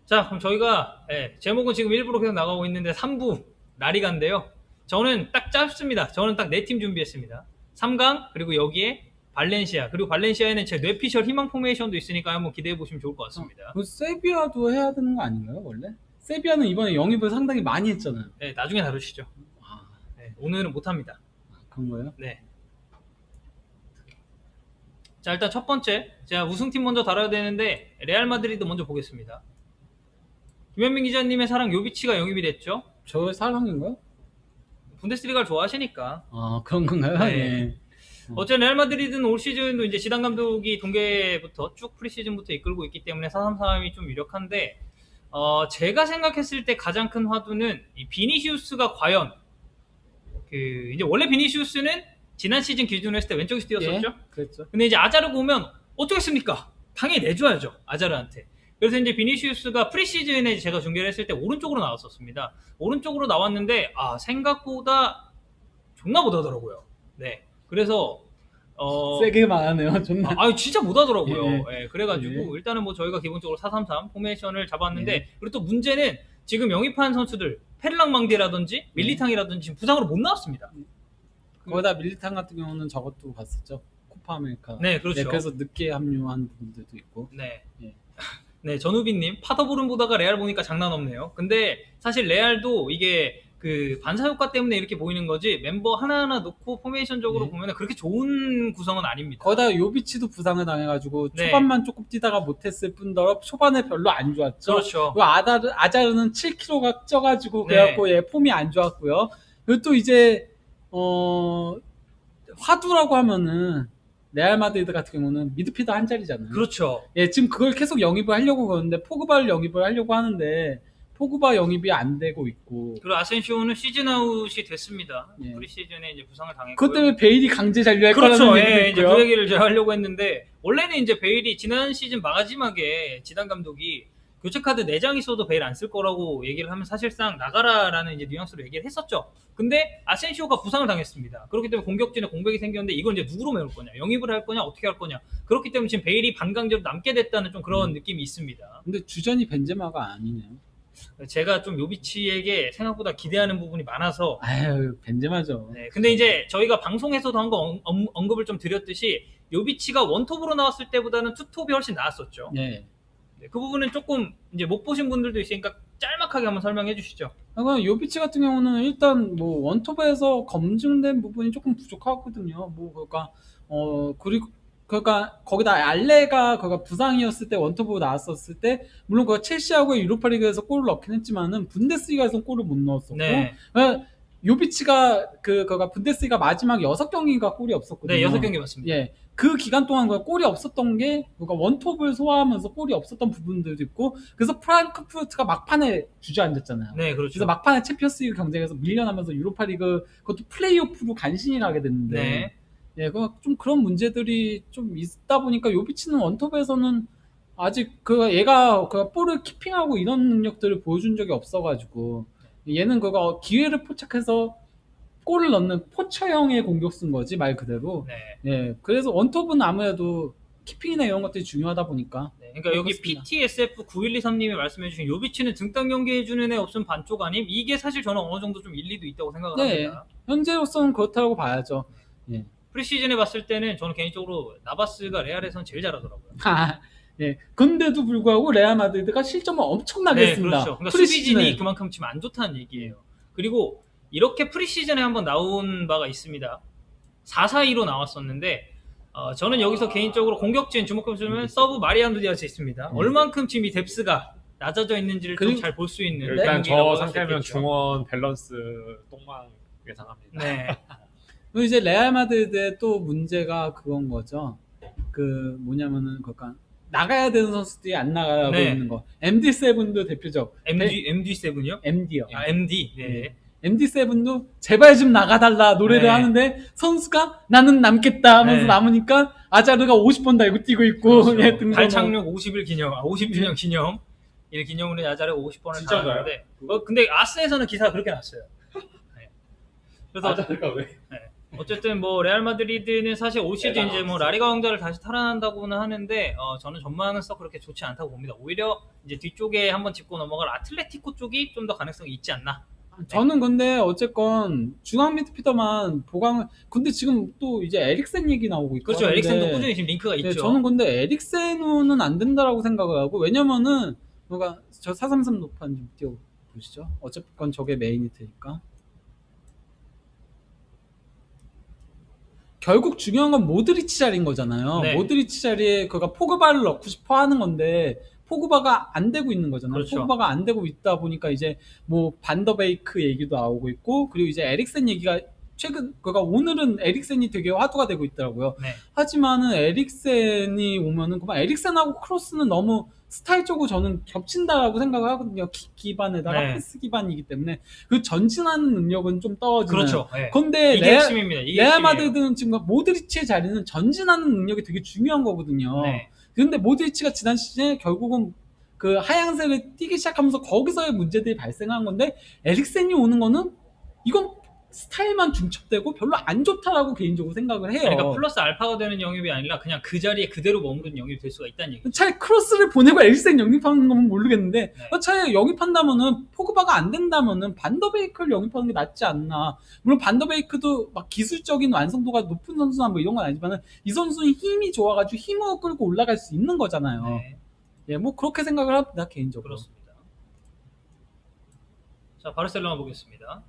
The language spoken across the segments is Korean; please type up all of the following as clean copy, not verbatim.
자, 그럼 저희가 제목은 지금 일부러 계속 나가고 있는데 3부 라리가인데요. 저는 딱 짧습니다. 저는 딱 4팀 준비했습니다. 3강 그리고 여기에 발렌시아, 그리고 발렌시아에는 제 뇌피셜 희망 포메이션도 있으니까 한번 기대해 보시면 좋을 것 같습니다. 세비야도 해야 되는 거 아닌가요 원래? 세비야는 이번에 영입을 상당히 많이 했잖아요. 네, 나중에 다루시죠. 오늘은 못합니다. 그런 거예요? 네. 자, 일단 첫 번째, 제가 우승팀 먼저 다뤄야 되는데 레알 마드리드 먼저 보겠습니다. 김현민 기자님의 사랑 요비치가 영입이 됐죠. 저 사랑인가요? 분데스리가를 좋아하시니까. 아 그런 건가요? 네. 예. 어쨌든 레알 마드리드는 올 시즌도 이제 지단 감독이 동계부터 쭉 프리시즌부터 이끌고 있기 때문에 4-3-3이 좀 유력한데, 제가 생각했을 때 가장 큰 화두는 이 비니시우스가 과연 이제 원래 비니시우스는 지난 시즌 기준으로 했을 때 왼쪽에서 뛰었었죠. 예, 그랬죠. 근데 이제 아자르가 오면 어쩌겠습니까? 당연히 내줘야죠, 아자르한테. 그래서 이제 비니시우스가 프리시즌에 제가 중계를 했을 때 오른쪽으로 나왔었습니다. 오른쪽으로 나왔는데 생각보다 존나 못하더라고요. 네. 그래서 세게 말하네요. 존나. 진짜 못하더라고요. 예, 그래가지고 예. 일단은 뭐 저희가 기본적으로 4-3-3 포메이션을 잡았는데, 예. 그리고 또 문제는 지금 영입한 선수들 페르랑망디라든지 밀리탕이라든지 지금 부상으로 못 나왔습니다. 거기다 밀리탄 같은 경우는 저것도 봤었죠. 코파 아메리카. 네, 그렇죠. 네, 그래서 늦게 합류한 분들도 있고. 네. 예. 네, 전우빈님 파더보름 보다가 레알 보니까 장난 없네요. 근데 사실 레알도 이게 반사 효과 때문에 이렇게 보이는 거지, 멤버 하나하나 놓고 포메이션적으로 네. 보면 그렇게 좋은 구성은 아닙니다. 거기다 요비치도 부상을 당해가지고 네. 초반만 조금 뛰다가 못했을 뿐더러 초반에 별로 안 좋았죠. 그렇죠. 그리고 아자르는 7kg가 쪄가지고 네. 그래갖고 폼이 안 좋았고요. 그리고 또 이제 화두라고 하면은 레알 마드리드 같은 경우는 미드필더 한 자리잖아요. 그렇죠. 예, 지금 그걸 계속 영입을 하려고 그러는데 포그바를 영입을 하려고 하는데 포그바 영입이 안 되고 있고. 그리고 아센시오는 시즌 아웃이 됐습니다. 예. 프리시즌에 이제 부상을 당했고. 그것 때문에 베일이 강제 잔류할 그렇죠. 거라는 예, 얘기도 이제 있고요. 그 얘기를 제가 하려고 했는데, 원래는 이제 베일이 지난 시즌 마지막에 지단 감독이 교체 카드 4장 있어도 베일 안 쓸 거라고 얘기를 하면 사실상 나가라라는 이제 뉘앙스로 얘기를 했었죠. 근데 아센시오가 부상을 당했습니다. 그렇기 때문에 공격진에 공백이 생겼는데 이걸 이제 누구로 메울 거냐, 영입을 할 거냐, 어떻게 할 거냐. 그렇기 때문에 지금 베일이 반강제로 남게 됐다는 좀 그런 느낌이 있습니다. 근데 주전이 벤제마가 아니네요. 제가 좀 요비치에게 생각보다 기대하는 부분이 많아서. 아유, 벤제마죠. 네, 근데 이제 저희가 방송에서도 한번 언급을 좀 드렸듯이 요비치가 원톱으로 나왔을 때보다는 투톱이 훨씬 나았었죠. 예. 네, 그 부분은 조금 이제 못 보신 분들도 있으니까 짤막하게 한번 설명해 주시죠. 그러니까 요비치 같은 경우는 일단 뭐 원톱에서 검증된 부분이 조금 부족하거든요. 뭐 그리고 그러니까 거기다 알레가 거기가 부상이었을 때 원톱으로 나왔었을 때 물론 그 첼시하고의 유로파리그에서 골을 넣긴 했지만은 분데스리가에서 골을 못 넣었었고. 네. 요비치가 거기가 분데스리가 마지막 6경기가 골이 없었거든요. 네, 6경기 맞습니다. 예. 그 기간 동안 골이 없었던 게, 그러니까 원톱을 소화하면서 골이 없었던 부분들도 있고, 그래서 프랑크푸르트가 막판에 주저앉았잖아요. 네, 그렇죠. 그래서 막판에 챔피언스리그 경쟁에서 밀려나면서 유로파리그 그것도 플레이오프로 간신히 가게 됐는데, 네. 예, 좀 그런 문제들이 좀 있다 보니까 요비치는 원톱에서는 아직 얘가 볼을 키핑하고 이런 능력들을 보여준 적이 없어가지고, 얘는 기회를 포착해서 골을 넣는 포처형의 공격수인 거지, 말 그대로. 네. 예, 그래서 원톱은 아무래도 키핑이나 이런 것들이 중요하다 보니까. 네, 그러니까 여기 그렇습니다. PTSF9123님이 말씀해주신 요비치는 등단 경기해주는 애 없으면 반쪽 아님? 이게 사실 저는 어느 정도 좀 일리도 있다고 생각을 네, 합니다. 현재로서는 그렇다고 봐야죠. 예. 프리시즌에 봤을 때는 저는 개인적으로 나바스가 레알에서는 제일 잘하더라고요. 예. 근데도 불구하고 레알 마드리드가 실점을 엄청나게 네, 했습니다. 그렇죠. 그러니까 프리시즌에. 수비진이 그만큼 지금 안 좋다는 얘기예요. 그리고 이렇게 프리시즌에 한번 나온 바가 있습니다. 4-4-2로 나왔었는데, 저는 여기서 개인적으로 공격진 주목해보시면 서브 마리안도 디아스 있습니다. 얼만큼 지금 이 뎁스가 낮아져 있는지를 좀 잘 볼 수 있는. 일단 저 경기라고 할수 상태면 있겠죠. 중원 밸런스 똥망 예상합니다. 네. 그리고 이제 레알 마드리드의 또 문제가 그건 거죠. 뭐냐면은 나가야 되는 선수들이 안 나가고 네. 있는 거. MD7도 대표적. MD7이요? MD요. 아, MD. 네. 네. MD7도 제발 좀 나가달라 노래를 네. 하는데 선수가 나는 남겠다 하면서 네. 남으니까 아자르가 50번 달고 뛰고 있고. 그렇죠. 예, 등번호. 발착륙 50일 기념, 50주년 기념. 일 기념으로 야자를 50번을 진짜인가요? 달았는데, 근데 아스에서는 기사가 그렇게 났어요. 네. 그래서 아자르가 왜? 네. 어쨌든 뭐 레알 마드리드는 사실 올 시즌 이제 뭐 라리가 왕좌를 다시 탈환한다고는 하는데 저는 전망은 썩 그렇게 좋지 않다고 봅니다. 오히려 이제 뒤쪽에 한번 짚고 넘어갈 아틀레티코 쪽이 좀 더 가능성이 있지 않나. 저는 근데 어쨌건 중앙 미드필더만 보강을 근데 지금 또 이제 에릭센 얘기 나오고 있고 그렇죠. 하는데 에릭센도 꾸준히 지금 링크가 네, 있죠. 저는 근데 에릭센은 안 된다라고 생각을 하고 왜냐면은 뭔가 저 433 높은 좀 띄워 보시죠. 어쨌건 저게 메인이 되니까. 결국 중요한 건 모드리치 자리인 거잖아요. 네. 모드리치 자리에 그가 포그바를 넣고 싶어 하는 건데 포그바가 안 되고 있는 거잖아요. 그렇죠. 포그바가 안 되고 있다 보니까 이제 뭐 반더베이크 얘기도 나오고 있고 그리고 이제 에릭센 얘기가 최근 그가 오늘은 에릭센이 되게 화두가 되고 있더라고요. 네. 하지만은 에릭센이 오면은 그만 에릭센하고 크로스는 너무 스타일적으로 저는 겹친다라고 생각을 하거든요. 킥 기반에다가 네. 패스 기반이기 때문에 그 전진하는 능력은 좀 떨어지는. 그렇죠. 네. 근데 이게 핵심입니다. 이게 레알 핵심이에요. 마드리드는 지금 모드리치의 자리는 전진하는 능력이 되게 중요한 거거든요. 네. 근데 모드리치가 지난 시즌에 결국은 그 하향세를 뛰기 시작하면서 거기서의 문제들이 발생한 건데 에릭센이 오는 거는 이건 스타일만 중첩되고 별로 안 좋다라고 개인적으로 생각을 해요. 그러니까 플러스 알파가 되는 영입이 아니라 그냥 그 자리에 그대로 머무른 영입이 될 수가 있다는 얘기죠. 차라리 크로스를 보내고 에릭센 영입하는 건 모르겠는데 네. 차라리 영입한다면은 포그바가 안 된다면은 반더베이크를 영입하는 게 낫지 않나. 물론 반더베이크도 막 기술적인 완성도가 높은 선수나 뭐 이런 건 아니지만은 이 선수는 힘이 좋아가지고 힘으로 끌고 올라갈 수 있는 거잖아요. 네. 예, 뭐 그렇게 생각을 합니다 개인적으로. 그렇습니다. 자, 바르셀로나 보겠습니다.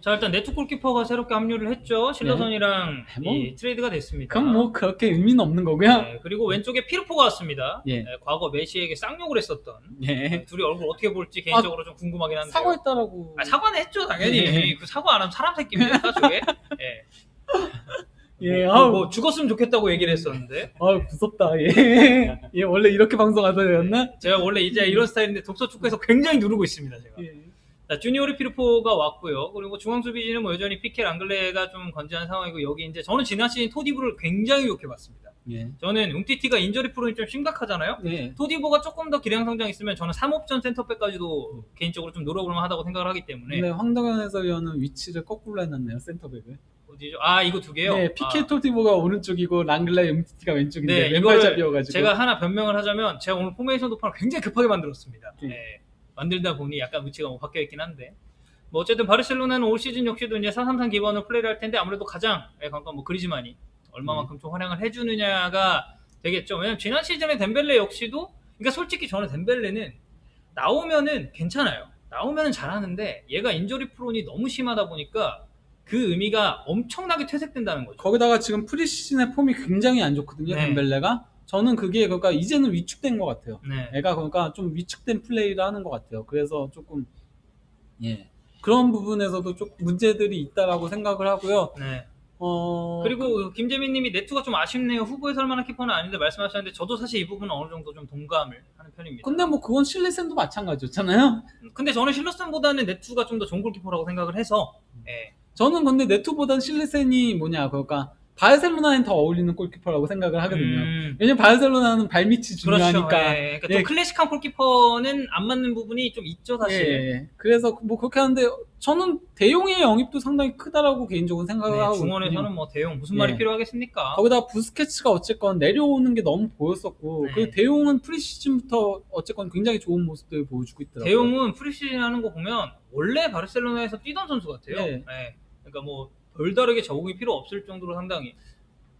자, 일단 네트 골키퍼가 새롭게 합류를 했죠. 실러선이랑 네. 뭐, 이 트레이드가 됐습니다. 그럼 뭐 그렇게 의미는 없는 거고요. 네, 그리고 왼쪽에 피르포가 왔습니다. 예. 네, 과거 메시에게 쌍욕을 했었던 예. 둘이 얼굴 어떻게 볼지 개인적으로 좀 궁금하긴 한데 사과했다라고. 사과는 했죠 당연히. 예. 그 사과 안 하면 사람 새끼입니다 사주에. 예. 예, 뭐, 아우. 뭐 죽었으면 좋겠다고 얘기를 했었는데 아 무섭다. 예. 예, 원래 이렇게 방송하더였나? 제가 원래 이제 이런 스타일인데 독서 축구에서 굉장히 누르고 있습니다 제가. 예. 자, 주니오르 피르포가 왔고요. 그리고 중앙 수비진은 뭐 여전히 피켈 앙글레가 좀 건재한 상황이고 여기 이제 저는 지난 시즌 토디브를 굉장히 욕해봤습니다. 예. 저는 웅티티가 인저리 프로는 좀 심각하잖아요. 예. 토디보가 조금 더 기량 성장 있으면 저는 3옵션 센터백까지도 개인적으로 좀 노려볼 만하다고 생각을 하기 때문에. 근데 황덕현 해설위원은 위치를 거꾸로 해놨네요 센터백을. 어디죠? 아, 이거 두 개요? 네, 피케 아, 토티보가 오른쪽이고 랑글레 음티티가 왼쪽인데 네, 왼발잡이여가지고. 제가 하나 변명을 하자면 제가 오늘 포메이션 도판을 굉장히 급하게 만들었습니다. 네. 네, 만들다 보니 약간 위치가 뭐 바뀌어 있긴 한데 뭐 어쨌든 바르셀로나는 올 시즌 역시도 이제 4-3-3 기반으로 플레이를 할 텐데 아무래도 가장 관건 뭐 그리즈만이 얼마만큼 좀 활약을 해주느냐가 되겠죠. 왜냐면 지난 시즌에 덴벨레 역시도 그러니까 솔직히 저는 덴벨레는 나오면은 괜찮아요. 나오면은 잘하는데 얘가 인저리 프론이 너무 심하다 보니까 그 의미가 엄청나게 퇴색된다는 거죠. 거기다가 지금 프리시즌의 폼이 굉장히 안 좋거든요 네. 덴벨레가. 저는 그게 그러니까 이제는 위축된 것 같아요. 네. 애가 그러니까 좀 위축된 플레이를 하는 것 같아요. 그래서 조금 예 그런 부분에서도 좀 문제들이 있다라고 생각을 하고요. 네. 어 그리고 김재민님이 네투가 좀 아쉽네요. 후보에 설 만한 키퍼는 아닌데 말씀하셨는데 저도 사실 이 부분은 어느 정도 좀 동감을 하는 편입니다. 근데 뭐 그건 실리센도 마찬가지였잖아요. 근데 저는 실러슨보다는 네투가 좀 더 좋은 골키퍼라고 생각을 해서 예. 저는 근데 네투보단 실리센이 뭐냐 그러니까 바르셀로나엔 더 어울리는 골키퍼라고 생각을 하거든요. 왜냐면 바르셀로나는 발밑이 그렇죠. 중요하니까. 예. 그러니까 예. 좀 클래식한 골키퍼는 안 맞는 부분이 좀 있죠 사실. 예. 그래서 뭐 그렇게 하는데 저는 대용의 영입도 상당히 크다라고 개인적으로 생각을 네, 하고 중원에서는 뭐 대용 무슨 말이 예. 필요하겠습니까? 거기다 부스케츠가 어쨌건 내려오는 게 너무 보였었고 네. 그 대용은 프리시즌부터 어쨌건 굉장히 좋은 모습들을 보여주고 있더라고요. 대용은 프리시즌 하는 거 보면 원래 바르셀로나에서 뛰던 선수 같아요. 네. 예. 그러니까 뭐 별다르게 적응이 필요 없을 정도로 상당히.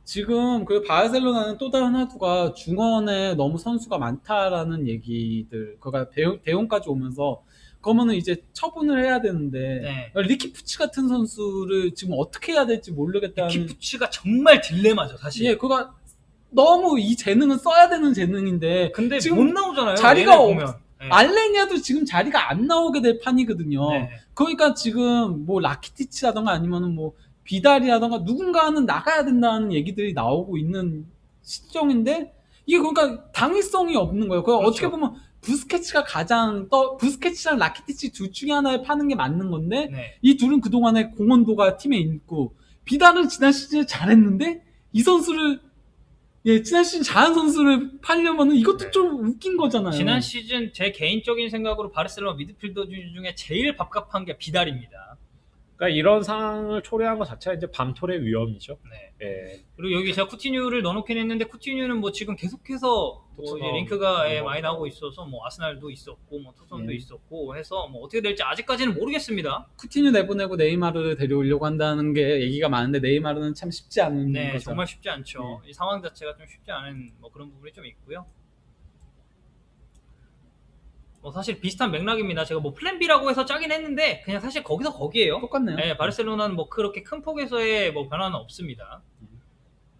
지금 그 바르셀로나는 또 다른 화두가 중원에 너무 선수가 많다라는 얘기들, 그러니까 대용까지 오면서 그러면은 이제 처분을 해야 되는데 네. 리키 푸치 같은 선수를 지금 어떻게 해야 될지 모르겠다는. 키푸치가 정말 딜레마죠 사실. 예, 그가 너무 이 재능은 써야 되는 재능인데 근데 지금 못 나오잖아요. 자리가 얘네 보면. 예. 알레니아도 지금 자리가 안 나오게 될 판이거든요. 네. 그러니까 지금 뭐 라키티치라던가 아니면은 뭐 비달이라던가 누군가는 나가야 된다는 얘기들이 나오고 있는 시점인데 이게 그러니까 당위성이 없는 거예요. 그러니까 그렇죠. 어떻게 보면 부스케츠가 가장 부스케츠랑 라키티치 둘 중에 하나를 파는 게 맞는 건데 네. 이 둘은 그동안에 공헌도가 팀에 있고 비달은 지난 시즌에 잘했는데 이 선수를 지난 시즌 잘한 선수를 팔려면은 이것도 네. 좀 웃긴 거잖아요. 지난 시즌 제 개인적인 생각으로 바르셀로나 미드필더 중에 제일 밥값한 게 비달입니다. 그러니까 이런 상황을 초래한 것 자체가 이제 밤토의 위험이죠. 네. 예. 그리고 여기 제가 쿠티뉴를 넣어놓긴 했는데 쿠티뉴는 뭐 지금 계속해서 뭐 이제 토트넘, 링크가 뭐, 많이 나오고 있어서 뭐 아스날도 있었고 뭐 토트넘도 네. 있었고 해서 뭐 어떻게 될지 아직까지는 모르겠습니다. 쿠티뉴 내보내고 네이마르를 데려오려고 한다는 게 얘기가 많은데 네이마르는 참 쉽지 않은 네, 거죠. 정말 쉽지 않죠. 이 상황 자체가 좀 쉽지 않은 뭐 그런 부분이 좀 있고요. 뭐 사실 비슷한 맥락입니다. 제가 뭐 플랜 B라고 해서 짜긴 했는데 그냥 사실 거기서 거기에요. 똑같네요. 네, 바르셀로나는 뭐 그렇게 큰 폭에서의 뭐 변화는 없습니다.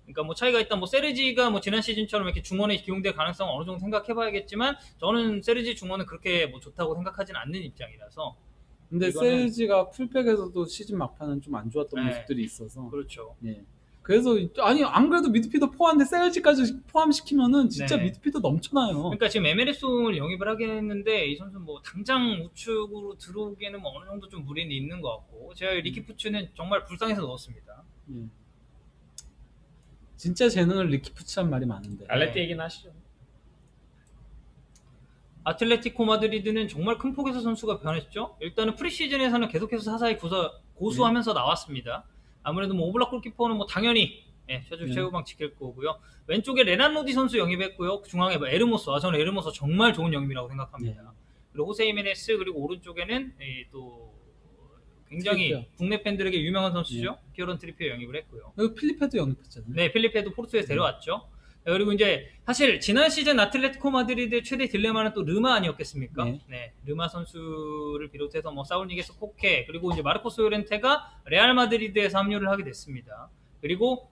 그러니까 뭐 차이가 있다. 뭐 세르지가 뭐 지난 시즌처럼 이렇게 중원에 기용될 가능성은 어느 정도 생각해봐야겠지만 저는 세르지 중원은 그렇게 뭐 좋다고 생각하지는 않는 입장이라서. 근데 이거는- 세르지가 풀백에서도 시즌 막판은 좀 안 좋았던 네. 모습들이 있어서 그렇죠. 예. 그래서 아니 안 그래도 미드필더 포함인데 세르지까지 포함시키면은 진짜 네. 미드필더 넘쳐나요. 그러니까 지금 에메레송을 영입을 하긴 했는데 이 선수 뭐 당장 우측으로 들어오기에는 뭐 어느 정도 좀 무리는 있는 것 같고 제가 리키푸츠는 정말 불쌍해서 넣었습니다. 예. 진짜 재능을 리키푸치란 말이 많은데. 알레티 얘기는 하시죠. 아틀레티코 마드리드는 정말 큰 폭에서 선수가 변했죠. 일단은 프리시즌에서는 계속해서 사사히 고수하면서 나왔습니다. 아무래도 뭐 오블락 골키퍼는 뭐 당연히 최후방 지킬 거고요. 왼쪽에 레난 로디 선수 영입했고요. 중앙에 뭐 에르모스, 저는 에르모스 정말 좋은 영입이라고 생각합니다. 그리고 호세 히메네스 그리고 오른쪽에는 또 굉장히 트리피어. 국내 팬들에게 유명한 선수죠. 피어런 트리피어 영입을 했고요. 그리고 필리페도 영입했잖아요. 네, 필리페도 포르투에서 데려왔죠. 그리고 이제 사실 지난 시즌 아틀레티코 마드리드의 최대 딜레마는 또 르마 아니었겠습니까? 네. 네, 르마 선수를 비롯해서 뭐 사울 니게스 코케 그리고 이제 마르코스 요렌테가 레알 마드리드에서 합류를 하게 됐습니다. 그리고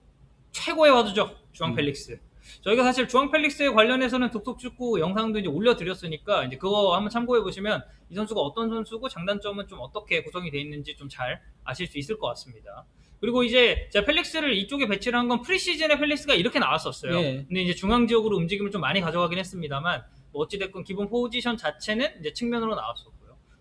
최고의 와두죠, 주앙 펠릭스. 저희가 사실 주앙 펠릭스에 관련해서는 독톡축구 영상도 이제 올려드렸으니까 이제 그거 한번 참고해 보시면 이 선수가 어떤 선수고 장단점은 좀 어떻게 구성이 되어 있는지 좀 잘 아실 수 있을 것 같습니다. 그리고 이제 제가 펠릭스를 이쪽에 배치를 한 건 프리시즌에 펠릭스가 이렇게 나왔었어요. 예. 근데 이제 중앙 지역으로 움직임을 좀 많이 가져가긴 했습니다만 뭐 어찌됐건 기본 포지션 자체는 이제 측면으로 나왔었고요.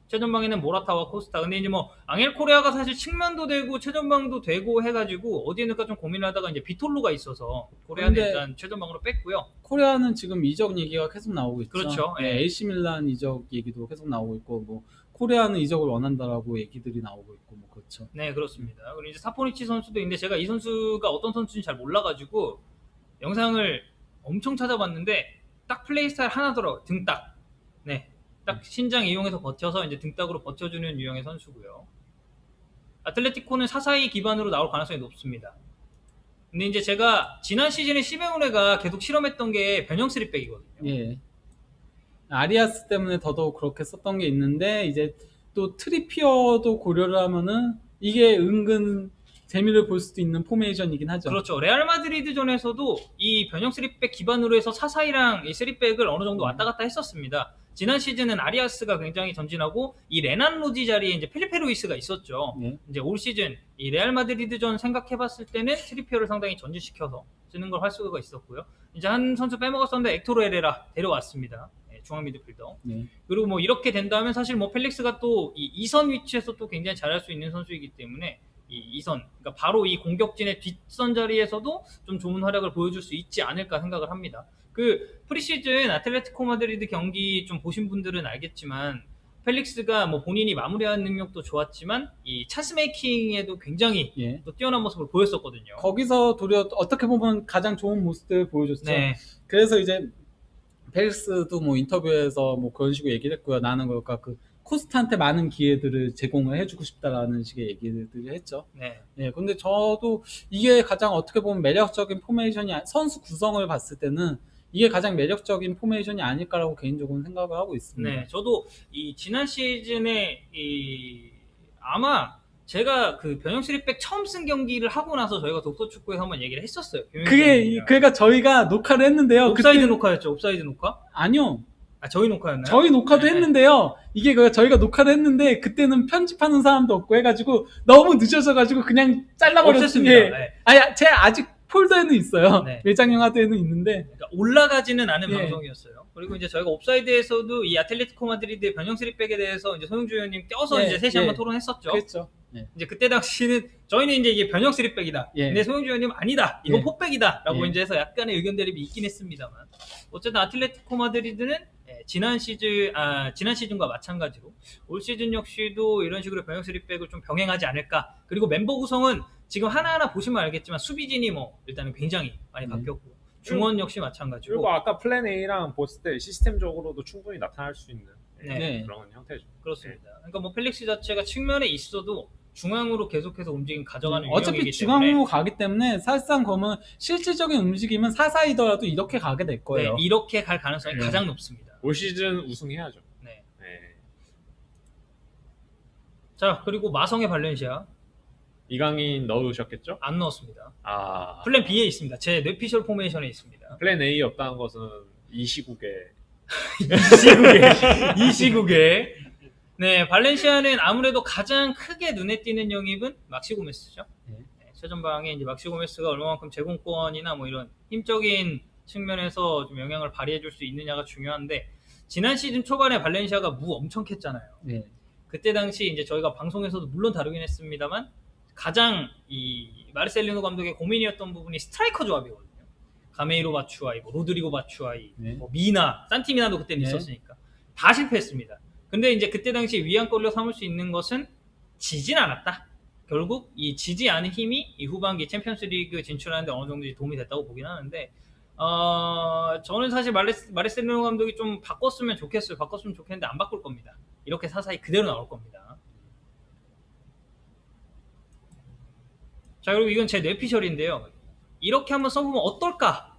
최전방에는 모라타와 코스타. 근데 이제 뭐 앙헬 코레아가 사실 측면도 되고 최전방도 되고 해가지고 어디에 넣을까 좀 고민하다가 이제 비톨로가 있어서 코레아는 근데- 일단 최전방으로 뺐고요. 코리아는 지금 이적 얘기가 계속 나오고 있죠. 그렇죠. 예, 예. AC 밀란 이적 얘기도 계속 나오고 있고 뭐 코리아는 이적을 원한다라고 얘기들이 나오고 있고 뭐 그렇죠. 네, 그렇습니다. 그리고 이제 사포니치 선수도 있는데 제가 이 선수가 어떤 선수인지 잘 몰라가지고 영상을 엄청 찾아봤는데 딱 플레이 스타일 하나더라고요. 등딱. 네. 딱 신장 이용해서 버텨서 이제 등딱으로 버텨주는 유형의 선수고요. 아틀레티코는 사사이 기반으로 나올 가능성이 높습니다. 근데 이제 제가 지난 시즌에 시메오네가 계속 실험했던 게 변형 3백이거든요. 예. 아리아스 때문에 더더욱 그렇게 썼던 게 있는데 이제 또 트리피어도 고려를 하면은 이게 은근 재미를 볼 수도 있는 포메이션이긴 하죠. 그렇죠. 레알 마드리드전에서도 이 변형 3백 기반으로 해서 사사이랑 이 3백을 어느 정도 왔다 갔다 했었습니다. 지난 시즌은 아리아스가 굉장히 전진하고 이 레난 로지 자리에 이제 필리페 루이스가 있었죠. 예. 이제 올 시즌 이 레알 마드리드전 생각해봤을 때는 트리피어를 상당히 전진시켜서 쓰는 걸 할 수가 있었고요. 이제 한 선수 빼먹었었는데 엑토르 에레라 데려왔습니다. 중앙 미드필더. 예. 그리고 뭐 이렇게 된다면 사실 뭐 펠릭스가 또 이 2선 위치에서 또 굉장히 잘할 수 있는 선수이기 때문에 이 2선, 그러니까 바로 이 공격진의 뒷선 자리에서도 좀 좋은 활약을 보여줄 수 있지 않을까 생각을 합니다. 그 프리시즌 아틀레티코 마드리드 경기 좀 보신 분들은 알겠지만 펠릭스가 뭐 본인이 마무리하는 능력도 좋았지만 이 찬스 메이킹에도 굉장히 예. 또 뛰어난 모습을 보였었거든요. 거기서 도리어 어떻게 보면 가장 좋은 모습들을 보여줬죠. 네, 그래서 이제 펠릭스도 뭐 인터뷰에서 뭐 그런 식으로 얘기를 했고요. 나는 그러니까 그 코스타한테 많은 기회들을 제공을 해주고 싶다라는 식의 얘기들을 했죠. 네, 예, 근데 저도 이게 가장 어떻게 보면 매력적인 포메이션이 선수 구성을 봤을 때는 이게 가장 매력적인 포메이션이 아닐까라고 개인적으로 생각을 하고 있습니다. 네. 저도 이 지난 시즌에 아마 제가 그 변형 3백 처음 쓴 경기를 하고 나서 저희가 독서 축구에서 한번 얘기를 했었어요. 그게 그러니까 저희가 녹화를 했는데요. 옵사이드 그때- 녹화였죠. 옵사이드 녹화? 아니요. 아, 저희 녹화였나요? 저희 녹화도 네. 했는데요. 이게 저희가 녹화를 했는데 그때는 편집하는 사람도 없고 해가지고 너무 늦어져가지고 그냥 잘라버렸어요. 없앴습니다. 예. 네. 아니, 제 아직 폴더에는 있어요. 네. 외장영화도에는 있는데. 그러니까 올라가지는 않은 예. 방송이었어요. 그리고 이제 저희가 옵사이드에서도 이 아틀레티코 마드리드의 변형 3백에 대해서 이제 소영주 의원님 껴서 예, 이제 셋이 예. 한번 토론했었죠. 그랬죠. 예. 이제 그때 당시는 저희는 이제 이게 변형 3백이다. 예. 근데 소영주 의원님 아니다. 이건 예. 포백이다라고 예. 이제 해서 약간의 의견 대립이 있긴 했습니다만 어쨌든 아틀레티코 마드리드는 지난 시즌과 마찬가지로 올 시즌 역시도 이런 식으로 병역 3백을 좀 병행하지 않을까. 그리고 멤버 구성은 지금 하나하나 보시면 알겠지만 수비진이 뭐 일단은 굉장히 많이 바뀌었고 중원 역시 마찬가지고. 그리고 아까 플랜 A랑 봤을 때 시스템적으로도 충분히 나타날 수 있는 네. 그런 형태죠. 그렇습니다. 그러니까 뭐 펠릭스 자체가 측면에 있어도 중앙으로 계속해서 움직임 가져가는 어차피 유형이기 중앙으로 때문에 가기 때문에 사실상 그러면 실질적인 움직임은 사사이더라도 이렇게 가게 될 거예요. 네, 이렇게 갈 가능성이 네. 가장 높습니다. 올 시즌 우승해야죠. 네. 네. 자, 그리고 마성의 발렌시아 이강인 넣으셨겠죠? 안 넣었습니다. 아, 플랜 B에 있습니다. 제 뇌피셜 포메이션에 있습니다. 플랜 A 없다는 것은 이 시국에 이 시국에 네, 발렌시아는 아무래도 가장 크게 눈에 띄는 영입은 막시 고메스죠. 네. 네, 최전방에 이제 막시 고메스가 얼마만큼 제공권이나 뭐 이런 힘적인 측면에서 좀 영향을 발휘해 줄 수 있느냐가 중요한데 지난 시즌 초반에 발렌시아가 무 엄청 캤잖아요. 네. 그때 당시 이제 저희가 방송에서도 물론 다루긴 했습니다만 가장 이 마르셀리노 감독의 고민이었던 부분이 스트라이커 조합이거든요. 가메이로 바추아이, 뭐 로드리고 바추아이, 네. 뭐 미나, 산티미나도 그때는 네. 있었으니까 다 실패했습니다. 근데 이제 그때 당시 위안거리로 삼을 수 있는 것은 지진 않았다. 결국 이 지지 않은 힘이 이 후반기 챔피언스리그 진출하는데 어느 정도 도움이 됐다고 보긴 하는데 저는 사실 마르셀리노 감독이 좀 바꿨으면 좋겠어요. 바꿨으면 좋겠는데 안 바꿀 겁니다. 이렇게 사사히 그대로 나올 겁니다. 자, 그리고 이건 제 뇌피셜인데요. 이렇게 한번 써보면 어떨까?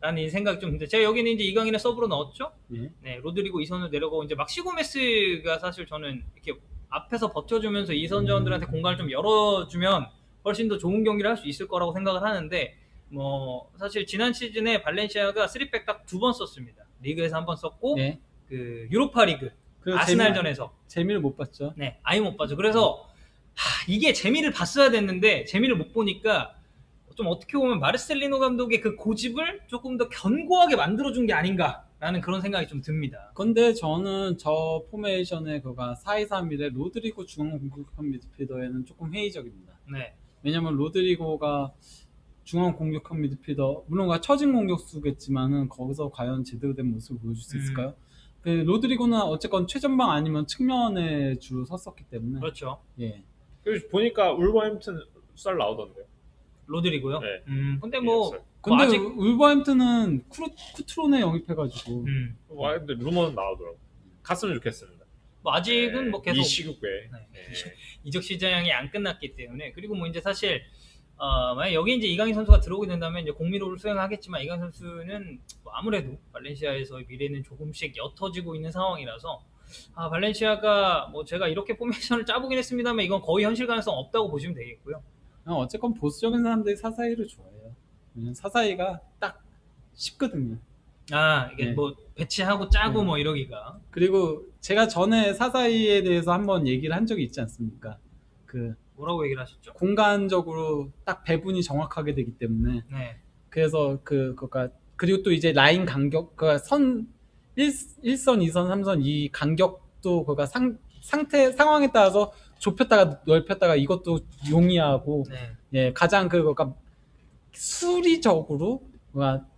라는 생각이 좀 드는데 제가 여기는 이제 이강인을 서브로 넣었죠. 네. 네, 로드리고 이선을 내려가고 이제 막시고메스가 사실 저는 이렇게 앞에서 버텨주면서 이선 자원들한테 공간을 좀 열어주면 훨씬 더 좋은 경기를 할 수 있을 거라고 생각을 하는데 뭐 사실 지난 시즌에 발렌시아가 3백 딱 2번 썼습니다. 리그에서 한 번 썼고 네. 그 유로파 리그 그리고 아스날전에서 재미를 못 봤죠. 네, 아예 못 봤죠. 그래서 이게 재미를 봤어야 됐는데 재미를 못 보니까 좀 어떻게 보면 마르셀리노 감독의 그 고집을 조금 더 견고하게 만들어준 게 아닌가라는 그런 생각이 좀 듭니다. 근데 저는 저 포메이션의 그가 4-2-3-1의 로드리고 중앙 공격형 미드필더에는 조금 회의적입니다. 네, 왜냐면 로드리고가 중앙 공격형 미드필더 물론 처진 공격수겠지만은 거기서 과연 제대로 된 모습을 보여줄 수 있을까요? 그 로드리고는 어쨌건 최전방 아니면 측면에 주로 섰었기 때문에 그렇죠. 예. 그래서 보니까 울버햄튼 썰 나오던데요. 로드리고요. 네. 근데 뭐, 썰. 근데 아직 울버햄튼은 쿠트론에 영입해가지고 와, 근데 루머는 나오더라고. 갔으면 좋겠습니다. 뭐 아직은 네, 뭐 계속 이 시국에 네. 네. 이적 시장이 안 끝났기 때문에 그리고 뭐 이제 사실 만약 여기 이제 이강인 선수가 들어오게 된다면 이제 공미로를 수행하겠지만 이강인 선수는 뭐 아무래도 발렌시아에서의 미래는 조금씩 옅어지고 있는 상황이라서 발렌시아가 뭐 제가 이렇게 포메이션을 짜보긴 했습니다만 이건 거의 현실 가능성 없다고 보시면 되겠고요. 어쨌건 보수적인 사람들이 사사이를 좋아해요. 왜냐면 사사이가 딱 쉽거든요. 이게 네. 뭐 배치하고 짜고 네. 뭐 이러기가 그리고 제가 전에 사사이에 대해서 한번 얘기를 한 적이 있지 않습니까? 그 뭐라고 얘기를 하셨죠? 공간적으로 딱 배분이 정확하게 되기 때문에 네. 그래서 그니까 그리고 또 이제 라인 간격 선 1선, 2선, 3선 이 간격도 그니까 상황에 따라서 좁혔다가 넓혔다가 이것도 용이하고 네. 예, 가장 그니까 수리적으로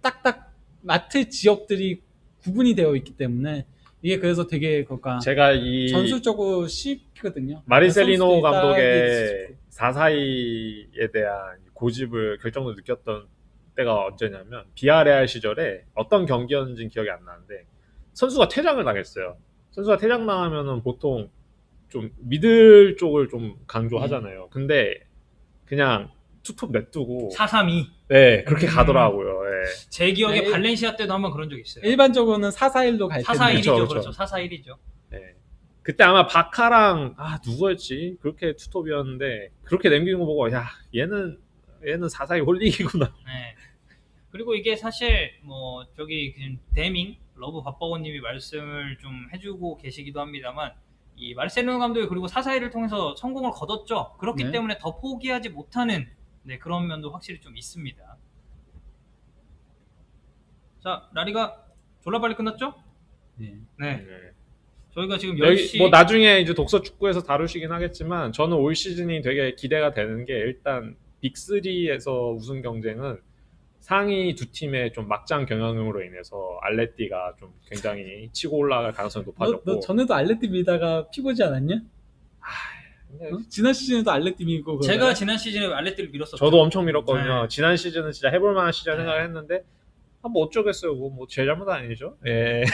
딱딱 맡을 지역들이 구분이 되어 있기 때문에 이게 그래서 되게 그니까 제가 이 전술적으로 쉽거든요. 마르셀리노 선수들이 감독의 따라하기 쉽고. 4-4-2에 대한 고집을 결정적으로 느꼈던 때가 언제냐면 비아레알 시절에 어떤 경기였는지는 기억이 안 나는데 선수가 퇴장을 당했어요. 선수가 퇴장당하면은 보통 좀 미들 쪽을 좀 강조하잖아요. 근데 그냥 투톱 냅두고 4-3-2. 네 그렇게 가더라고요. 네. 제 기억에 네. 발렌시아 때도 한번 그런 적 있어요. 일반적으로는 4-4-1로 갈 텐데 4-4-1이죠. 그쵸, 그렇죠. 그쵸. 4-4-1이죠. 네. 그때 아마 바카랑 누구였지? 그렇게 투톱이었는데 그렇게 남기는 거 보고 야 얘는 4-4-2 홀릭이구나. 네. 그리고 이게 사실 뭐 저기 데밍 러브 밥버거님이 말씀을 좀 해주고 계시기도 합니다만 이 마르셀리노 감독이 그리고 4-4-1을 통해서 성공을 거뒀죠. 그렇기 네. 때문에 더 포기하지 못하는 그런 면도 확실히 좀 있습니다. 자, 라리가 졸라 빨리 끝났죠? 네. 네. 네. 저희가 지금 여기 10시 뭐 나중에 이제 독서 축구에서 다루시긴 하겠지만 저는 올 시즌이 되게 기대가 되는 게 일단 빅3에서 우승 경쟁은 상위 두 팀의 좀 막장 경영으로 인해서 알레티가 좀 굉장히 치고 올라갈 가능성이 높아졌고. 너 전에도 알레티 밀다가 피고지 않았냐? 근데 지난 시즌에도 알레티 밀고 제가 그러다가 지난 시즌에 알레티를 밀었었죠. 저도 엄청 밀었거든요. 네. 지난 시즌은 진짜 해볼 만한 시즌 네. 생각을 했는데 뭐 어쩌겠어요. 제 잘못은 아니죠. 예.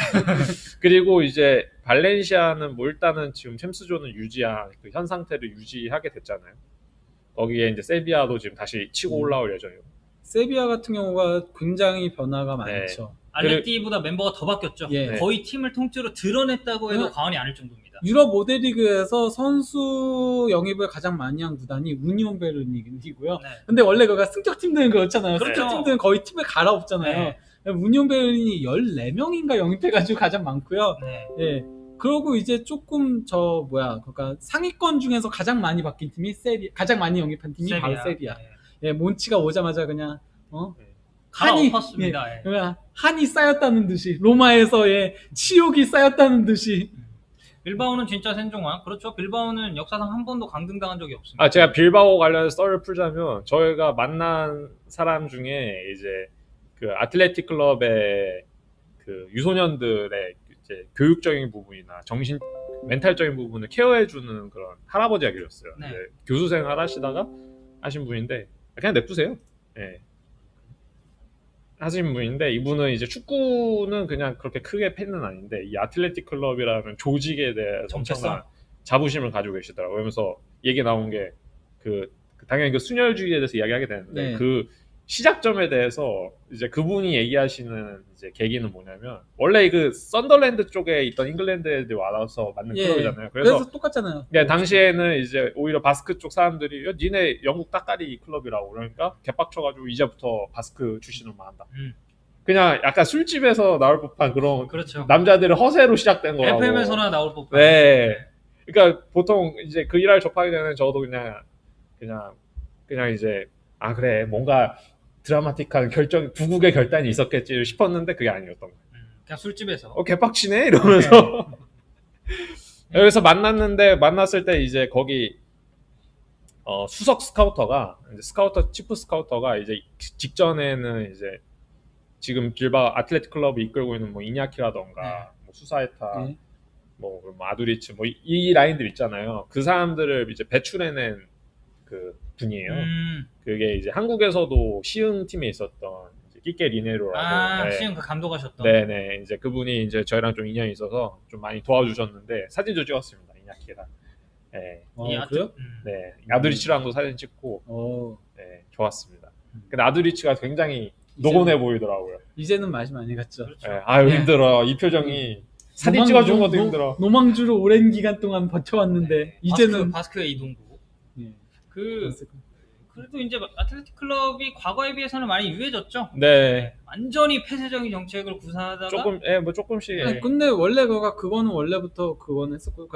그리고 이제 발렌시아는 뭐 일단은 지금 챔스존은 유지한 그 현 상태를 유지하게 됐잖아요. 거기에 이제 세비야도 지금 다시 치고 올라올 예정이고. 세비야 같은 경우가 굉장히 변화가 네. 많죠. 알레티보다 멤버가 더 바뀌었죠. 예. 거의 팀을 통째로 드러냈다고 해도 네. 과언이 아닐 정도입니다. 유럽 모델리그에서 선수 영입을 가장 많이 한 구단이 우니온 베르린이고요. 네. 근데 원래 그가 승격팀들은 그렇잖아요. 그렇죠. 승격팀들은 거의 팀을 갈아엎잖아요. 우니온 베르린이 14명인가 영입해가지고 가장 많고요. 네. 예. 그러고 이제 조금 그러니까 상위권 중에서 가장 많이 바뀐 팀이 가장 많이 영입한 팀이 바로 세비야. 네. 예, 몬치가 오자마자 그냥 갈아엎었습니다. 예. 그냥 한이 쌓였다는 듯이 로마에서의 치욕이 쌓였다는 듯이. 빌바오는 진짜 생존왕. 그렇죠. 빌바오는 역사상 한 번도 강등당한 적이 없습니다. 제가 빌바오 관련해서 썰을 풀자면 저희가 만난 사람 중에 이제 그 아틀레틱 클럽의 그 유소년들의 이제 교육적인 부분이나 멘탈적인 부분을 케어해주는 그런 할아버지가 계셨어요. 네. 이제 교수 생활 하시다가 하신 분인데 그냥 냅두세요. 예. 하신 분인데 이분은 이제 축구는 그냥 그렇게 크게 팬은 아닌데 이 아틀레틱 클럽이라는 조직에 대해 엄청난 자부심을 가지고 계시더라고요. 그러면서 얘기 나온 게 당연히 그 순혈주의에 대해서 이야기하게 되는데 네. 그 시작점에 대해서 이제 그분이 얘기하시는 이제 계기는 뭐냐면 원래 그 썬더랜드 쪽에 있던 잉글랜드 애들이 와서 만든 클럽이잖아요. 그래서 똑같잖아요. 당시에는 이제 오히려 바스크 쪽 사람들이 니네 영국 따까리 클럽이라고 그러니까 개빡쳐가지고 이제부터 바스크 출신으로만 한다. 그냥 약간 술집에서 나올 법한 그런 그렇죠. 남자들의 허세로 시작된 거라고. FM에서나 나올 법한. 네. 그러니까 보통 이제 그 일화를 접하게 되면 저도 그냥 이제 그래 뭔가 드라마틱한 부국의 결단이 있었겠지 싶었는데 그게 아니었던 거예요. 그냥 술집에서. 개빡치네 이러면서. 여기서 만났을 때 이제 거기 수석 스카우터가 치프 스카우터가 이제 직전에는 이제 지금 빌바오 아틀레틱 클럽을 이끌고 있는 뭐 이냐키라던가 뭐 수사에타 뭐 아두리츠 뭐 이 라인들 있잖아요. 그 사람들을 이제 배출해낸 그 분이에요. 그게 이제 한국에서도 시흥 팀에 있었던 끼케 리네로라고. 시흥 그 감독하셨던. 네네. 이제 그분이 이제 저희랑 좀 인연이 있어서 좀 많이 도와주셨는데 사진도 찍었습니다. 이냐키랑. 네. 그래요? 네. 아두리치랑도 사진 찍고. 네. 좋았습니다. 근데 아두리치가 굉장히 노곤해 보이더라고요. 이제는 맛이 많이 갔죠. 그렇죠. 네. 힘들어. 이 표정이 사진 찍어준 것도 힘들어. 노망주로 오랜 기간 동안 버텨왔는데 이제는 바스크의 이동국. 그래도 이제 아틀레틱 클럽이 과거에 비해서는 많이 유해졌죠. 네. 완전히 폐쇄적인 정책을 구사하다가 조금씩. 근데 원래 그거는 원래부터 그거는 했었고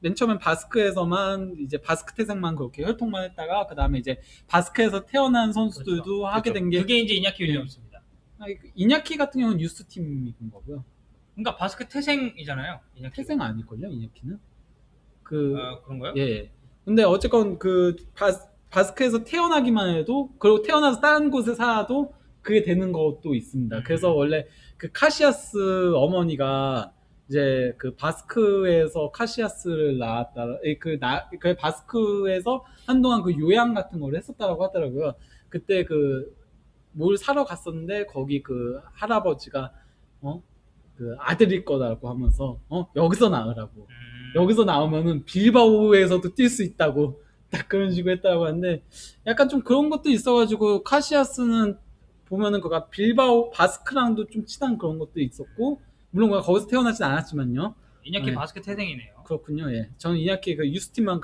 맨 처음엔 바스크에서만 이제 바스크 태생만 그렇게 혈통만 했다가 그 다음에 이제 바스크에서 태어난 선수들도 하게 된 게 그게 이제 이냐키 윌리엄스입니다. 이냐키 같은 경우는 유스 팀인 거고요. 그러니까 바스크 태생이잖아요. 이냐키. 태생 아닐걸요, 이냐키는? 그런가요? 예. 근데 어쨌건 바스크에서 태어나기만 해도 그리고 태어나서 다른 곳에 살아도 그게 되는 것도 있습니다. 그래서 원래 그 카시아스 어머니가 이제 그 바스크에서 카시아스를 낳았다. 그 바스크에서 한동안 그 요양 같은 걸 했었다고 하더라고요. 그때 뭘 사러 갔었는데 거기 그 할아버지가 그 아들일 거다라고 하면서 여기서 낳으라고. 여기서 나오면은 빌바오에서도 뛸 수 있다고 딱 그런 식으로 했다고 하는데 약간 좀 그런 것도 있어가지고 카시아스는 보면은 그가 빌바오 바스크랑도 좀 친한 그런 것도 있었고 물론 그가 거기서 태어나진 않았지만요. 이냐키 바스크 태생이네요. 그렇군요. 예, 저는 이냐키 그 유스팀만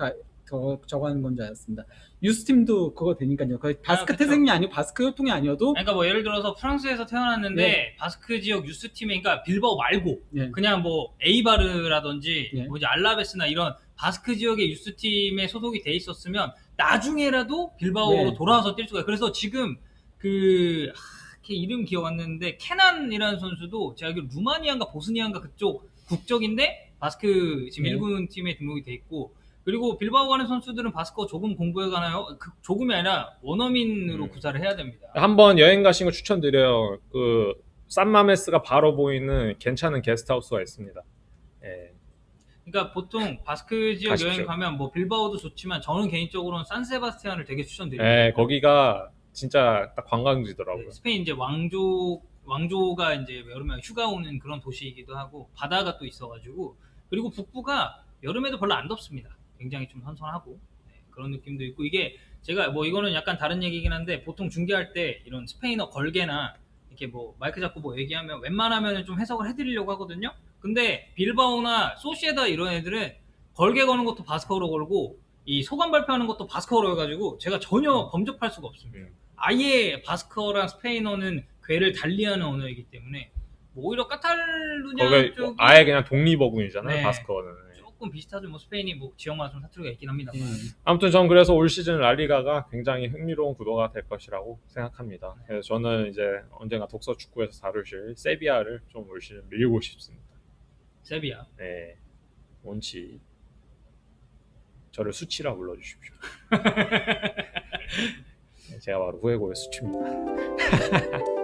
저거 하는 건 줄 알았습니다. 유스팀도 그거 되니까요. 거의 바스크 태생이 아니고 바스크 혈통이 아니어도 그러니까 뭐 예를 들어서 프랑스에서 태어났는데 바스크 지역 유스 팀에 그러니까 빌바오 말고 그냥 뭐 에이바르라든지 뭐지 알라베스나 이런 바스크 지역의 유스 팀에 소속이 돼 있었으면 나중에라도 빌바오로 돌아와서 뛸 수가 있어요. 그래서 지금 걔 이름 기억 안 나는데 케난이라는 선수도 제가 알기로 루마니아인가 보스니아인가 그쪽 국적인데 바스크 지금 1군 팀에 등록이 돼 있고 그리고 빌바오 가는 선수들은 바스커 조금 공부해 가나요? 조금이 아니라 원어민으로 구사를 해야 됩니다. 한번 여행 가신 거 추천드려요. 그 산마메스가 바로 보이는 괜찮은 게스트하우스가 있습니다. 예. 그러니까 보통 바스크 지역 가십시오. 여행 가면 뭐 빌바오도 좋지만 저는 개인적으로는 산세바스티안을 되게 추천드립니다. 예, 거기가 진짜 딱 관광지더라고요. 네, 스페인 이제 왕조가 이제 여름에 휴가 오는 그런 도시이기도 하고 바다가 또 있어가지고 그리고 북부가 여름에도 별로 안 덥습니다. 굉장히 좀 선선하고 네, 그런 느낌도 있고 이게 제가 뭐 이거는 약간 다른 얘기긴 한데 보통 중계할 때 이런 스페인어 걸개나 이렇게 뭐 마이크 잡고 뭐 얘기하면 웬만하면 좀 해석을 해드리려고 하거든요. 근데 빌바오나 소시에다 이런 애들은 걸개 거는 것도 바스커어로 걸고 이 소감 발표하는 것도 바스커어로 해가지고 제가 전혀 범접할 수가 없습니다. 아예 바스커랑 스페인어는 궤를 달리하는 언어이기 때문에 뭐 오히려 카탈루냐 거기 쪽이 아예 그냥 독립어군이잖아요. 네. 바스커는. 조금 비슷하죠. 뭐 스페인이 뭐 지역마다 좀 사투리가 있긴 합니다만. 아무튼 전 그래서 올 시즌 라리가가 굉장히 흥미로운 구도가 될 것이라고 생각합니다. 그래서 저는 이제 언젠가 독서 축구에서 다루실 세비야를 좀 올 시즌 밀고 싶습니다. 세비야. 네, 원치 저를 수치라 불러주십시오. 네, 제가 바로 후에고의 수치입니다.